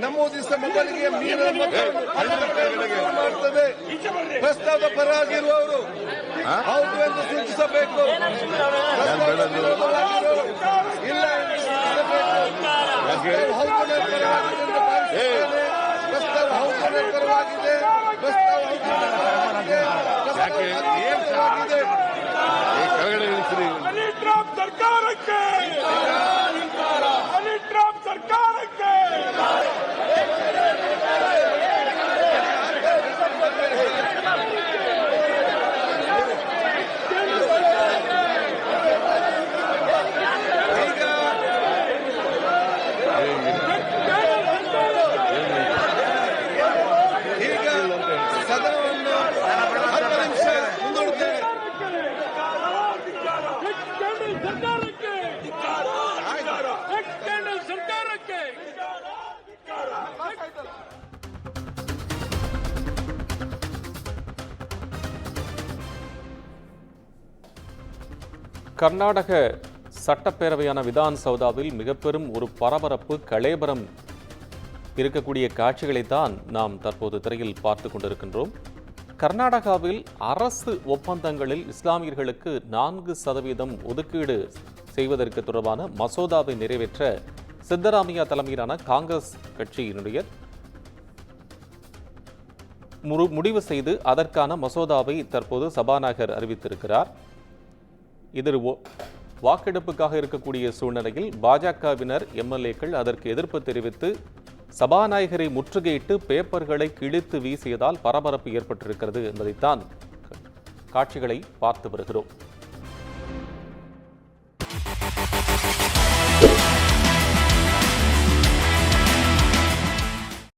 ನಮೂದಿಸಿದ ಮೊದಲಿಗೆ ಪ್ರಸ್ತಾವ ಪರವಾಗಿರುವವರು ಹೌದು ಎಂದು ಸೂಚಿಸಬೇಕು. ಇಲ್ಲ ಪ್ರಸ್ತಾವ ಹೌದು ಪರವಾಗಿದೆ. ಸರ್ಕಾರಕ್ಕೆ ಸರ್ಕಾರಕ್ಕೆ கர்நாடக சட்டப்பேரவையான விதான் சௌதாவில் மிக பெரும் ஒரு பரபரப்பு கலேபரம் இருக்கக்கூடிய காட்சிகளைத்தான் நாம் தற்போது திரையில் பார்த்து கொண்டிருக்கின்றோம். கர்நாடகாவில் அரசு ஒப்பந்தங்களில் இஸ்லாமியர்களுக்கு 4% ஒதுக்கீடு செய்வதற்கு தொடர்பான மசோதாவை நிறைவேற்ற சித்தராமையா தலைமையிலான காங்கிரஸ் கட்சியினுடைய முடிவு செய்து அதற்கான மசோதாவை தற்போது சபாநாயகர் அறிவித்திருக்கிறார். இது வாக்கெடுப்புக்காக இருக்கக்கூடிய சூழ்நிலையில் பாஜகவினர் எம்எல்ஏக்கள் அதற்கு எதிர்ப்பு தெரிவித்து சபாநாயகரை முற்றுகையிட்டு பேப்பர்களை கிழித்து வீசியதால் பரபரப்பு ஏற்பட்டிருக்கிறது என்பதைத்தான் காட்சிகளை பார்த்து வருகிறோம்.